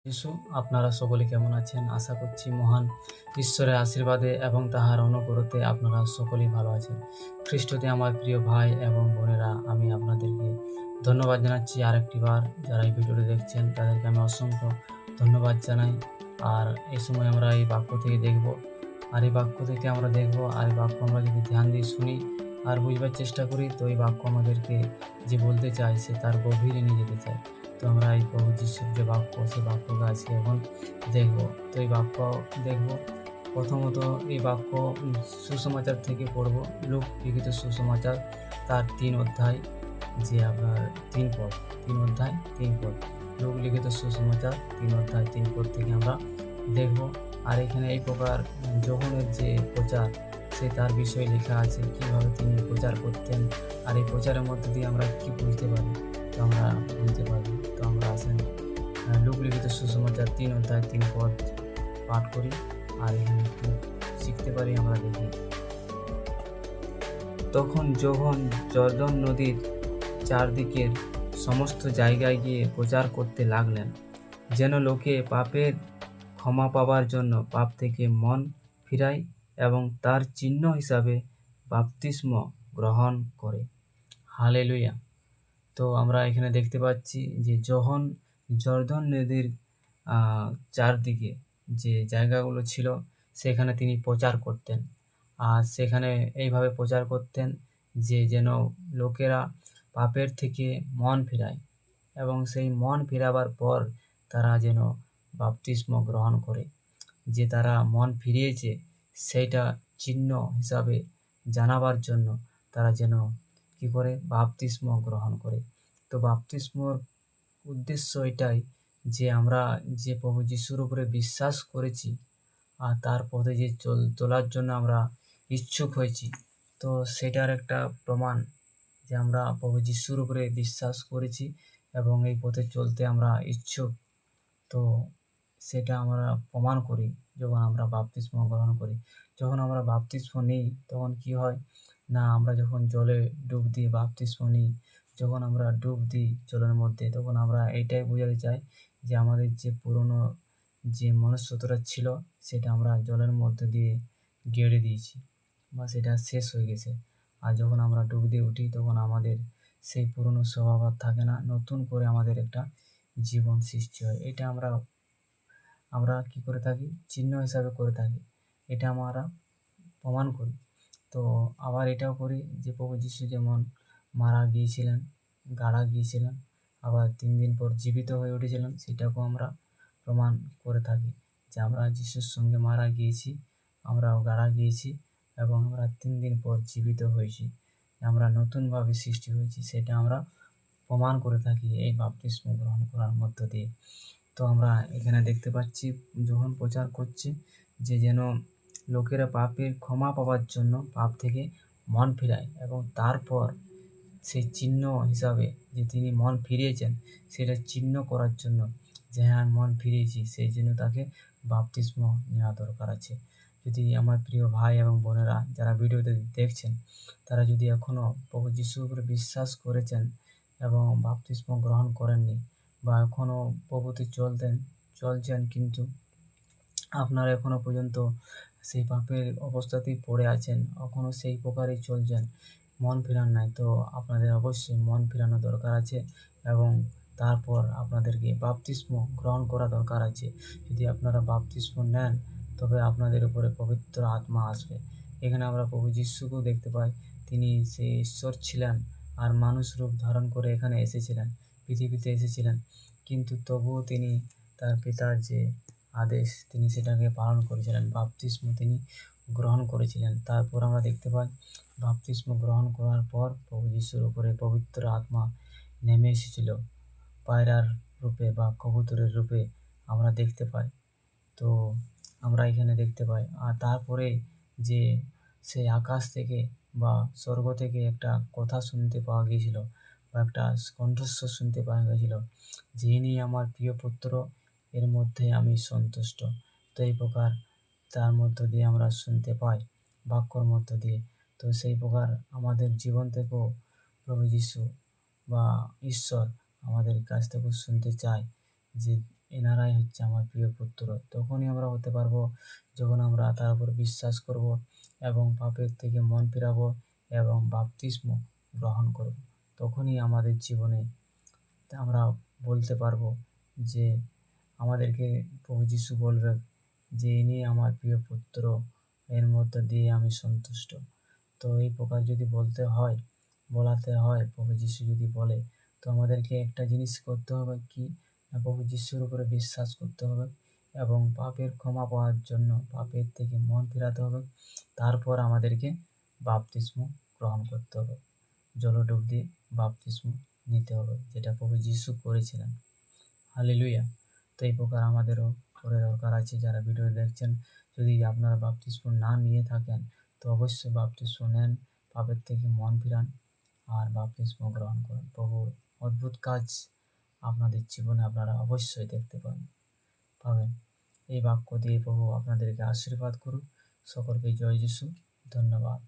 যিশু, আপনারা সকলে কেমন আছেন? আশা করছি মহান ঈশ্বরের আশীর্বাদে এবং তাহার অনুগ্রহতে আপনারা সকলেই ভালো আছেন। খ্রিস্টতে আমার প্রিয় ভাই এবং বোনেরা, আমি আপনাদেরকে ধন্যবাদ জানাচ্ছি আরেকটি বার। যারা এই ভিডিওটি দেখছেন তাদেরকে আমি অসংখ্য ধন্যবাদ জানাই। আর এই সময় আমরা এই বাক্য থেকে দেখব, আর এই বাক্য থেকে আমরা দেখব, আর এই বাক্য আমরা যদি ধ্যান দিয়ে শুনি আর বুঝবার চেষ্টা করি, তো এই বাক্য আমাদেরকে যে বলতে চায় সে তার গভীরে নিয়ে যেতে চায়। তো আমরা এই প্রভু যিশুর যে বাক্য, সেই বাক্যকে আজকে এখন দেখব। তো এই বাক্য দেখব, প্রথমত এই বাক্য সুসমাচার থেকে পড়ব। লূক লিখিত সুসমাচার তার ৩ অধ্যায়, যে আপনার ৩ পদ, ৩ অধ্যায় ৩ পদ। লূক লিখিত সুসমাচার ৩ অধ্যায় ৩ পদ থেকে আমরা দেখব। আর এখানে এই প্রকার যোহনের যে প্রচার, সে তার বিষয়ে লেখা আছে, কীভাবে তিনি প্রচার করতেন, আর এই প্রচারের মধ্যে দিয়ে আমরা কী বুঝতে পারি, তো আমরা বুঝতে পারবো। তো আমরা আসেন লূক লিখিত সুসমাচার ৩ অধ্যায় ৩ পদ পাঠ করি, আর এখানে একটু শিখতে পারি আমরা দেখি। তখন যোহন জর্দন নদীর চারদিকের সমস্ত জায়গায় গিয়ে প্রচার করতে লাগলেন, যেন লোকে পাপের ক্ষমা পাবার জন্য পাপ থেকে মন ফিরায় এবং তার চিহ্ন হিসাবে বাপ্তিস্ম গ্রহণ করে। হালেলুয়া। তো আমরা এখানে দেখতে পাচ্ছি যে যোহন জর্দন নদীর চারদিকে যে জায়গাগুলো ছিল, সেখানে তিনি প্রচার করতেন। আর সেখানে এইভাবে প্রচার করতেন যে যেন লোকেরা পাপের থেকে মন ফিরায় এবং সেই মন ফিরাবার পর তারা যেন বাপ্তিস্ম গ্রহণ করে। যে তারা মন ফিরিয়েছে সেইটা চিহ্ন হিসাবে জানাবার জন্য তারা যেন কী করে বাপ্তিস্ম গ্রহণ করে। তো বাপ্তিস্মর উদ্দেশ্য এটাই যে আমরা যে প্রভু যিশুর উপরে বিশ্বাস করেছি আর তার পথে যে চলার জন্য আমরা ইচ্ছুক হয়েছি, তো সেটার একটা প্রমাণ যে আমরা প্রভু যিশুর উপরে বিশ্বাস করেছি এবং এই পথে চলতে আমরা ইচ্ছুক। তো সেটা আমরা প্রমাণ করি যখন আমরা বাপ্তিস্ম গ্রহণ করি। যখন আমরা বাপ্তিস্ম নিই তখন কি হয় না, আমরা যখন জলে ডুব দিই বাপ্তিস্ম নিই, যখন আমরা ডুব দিই জলের মধ্যে, তখন আমরা এইটাই বোঝাতে চাই যে আমাদের যে পুরনো যে মনুষ্যত্বটা ছিল সেটা আমরা জলের মধ্যে দিয়ে গেড়ে দিয়েছি বা সেটা শেষ হয়ে গেছে। আর যখন আমরা ডুব দিয়ে উঠি তখন আমাদের সেই পুরনো স্বভাব আর থাকে না, নতুন করে আমাদের একটা জীবন সৃষ্টি হয়। এটা আমরা কী করে থাকি, চিহ্ন হিসাবে করে থাকি, এটা আমরা প্রমাণ করি। তো আবার এটাও করি যে প্রভু যিশু যেমন মারা গিয়েছিলেন, গাড়া গিয়েছিলেন, আবার ৩ দিন পর জীবিত হয়ে উঠেছিলেন, সেটাকেও আমরা প্রমাণ করে থাকি যে আমরা যিশুর সঙ্গে মারা গিয়েছি, আমরাও গাড়া গিয়েছি এবং আমরা ৩ দিন পর জীবিত হয়েছি, আমরা নতুনভাবে সৃষ্টি হয়েছি, সেটা আমরা প্রমাণ করে থাকি এই বাপ্তিস্ম গ্রহণ করার মধ্য দিয়ে। তো আমরা এখানে দেখতে পাচ্ছি যখন প্রচার করছে যে যেন লোকেরা পাপের ক্ষমা পাওয়ার জন্য পাপ থেকে মন ফিরায় এবং তারপর সেই চিহ্ন হিসাবে যে তিনি মন ফিরিয়েছেন সেটা চিহ্ন করার জন্য যে হ্যাঁ মন ফিরিয়েছি, সেই জন্য তাকে বাপ্তিস্ম নেওয়া দরকার আছে। যদি আমার প্রিয় ভাই এবং বোনেরা যারা ভিডিওতে দেখছেন, তারা যদি এখনও প্রভু যিশুর উপরে বিশ্বাস করেছেন এবং বাপ্তিস্ম গ্রহণ করেননি বা এখনও প্রভুতে চলছেন কিন্তু আপনারা এখনও পর্যন্ত সেই পাপের অবস্থাতেই পড়ে আছেন, এখনও সেই প্রকারেই চলছেন, মন ফেরান নাই, তো আপনাদের অবশ্যই মন ফেরানো দরকার আছে এবং তারপর আপনাদেরকে বাপ্তিস্ম গ্রহণ করা দরকার আছে। যদি আপনারা বাপ্তিস্ম নেন তবে আপনাদের উপরে পবিত্র আত্মা আসবে। এখানে আমরা প্রভু যিশুকেও দেখতে পাই, তিনি সেই ঈশ্বর ছিলেন আর মানুষ রূপ ধারণ করে এখানে এসেছিলেন, পৃথিবীতে এসেছিলেন, কিন্তু তবুও তিনি তার পিতার যে আদেশ তিনি সেটাকে পালন করেছিলেন, বাপ্তিস্ম তিনি গ্রহণ করেছিলেন। তারপর আমরা দেখতে পাই বাপ্তিস্ম গ্রহণ করার পর প্রভু যিশুর উপরে পবিত্র আত্মা নেমে এসেছিল পায়রার রূপে বা কবুতরের রূপে আমরা দেখতে পাই। তো আমরা এখানে দেখতে পাই আর তারপরে যে সেই আকাশ থেকে বা স্বর্গ থেকে একটা কথা শুনতে পাওয়া গিয়েছিল বা একটা কণ্ঠস্বর শুনতে পাওয়া গিয়েছিল যে ইনি আমার প্রিয় পুত্র, এর মধ্যে আমি সন্তুষ্ট। তো এই প্রকার তার মধ্য দিয়ে আমরা শুনতে পাই বাক্যর মধ্য দিয়ে। তো সেই প্রকার আমাদের জীবন থেকেও প্রভু যিশু বা ঈশ্বর আমাদের কাছ থেকেও শুনতে চায় যে এনারাই হচ্ছে আমার প্রিয় পুত্র। তখনই আমরা হতে পারবো যখন আমরা তার উপর বিশ্বাস করব এবং পাপের থেকে মন ফিরাবো এবং বাপ্তিস্ম গ্রহণ করব। তখনই আমাদের জীবনে আমরা বলতে পারবো যে আমাদেরকে প্রভু যীশু বলবে যে ইনি আমার প্রিয় পুত্র, এর মধ্য দিয়ে আমি সন্তুষ্ট। তো এই প্রকার যদি বলাতে হয়, প্রভু যীশু যদি বলে, তো আমাদেরকে একটা জিনিস করতে হবে কি, না প্রভু যীশুর উপরে বিশ্বাস করতে হবে এবং পাপের ক্ষমা পাওয়ার জন্য পাপের থেকে মন ফেরাতে হবে। তারপর আমাদেরকে বাপ্তিস্ম গ্রহণ করতে হবে, জলডুব দিয়ে বাপ্তিস্ম নিতে হবে, যেটা প্রভু যীশু করেছিলেন। হালেলুয়া। তো এই প্রকার আমাদেরও করে দরকার আছে। যারা ভিডিও দেখছেন, যদি আপনারা বাপ্তিস্ম না নিয়ে থাকেন তো অবশ্যই বাপ্তিস্ম নেন, পাপের থেকে মন ফিরান আর বাপ্তিস্ম গ্রহণ করুন। প্রভুর অদ্ভুত কাজ আপনাদের জীবনে আপনারা অবশ্যই দেখতে পাবেন। এই বাক্য দিয়ে প্রভু আপনাদেরকে আশীর্বাদ করুন। সকলকে জয় যিশু। ধন্যবাদ।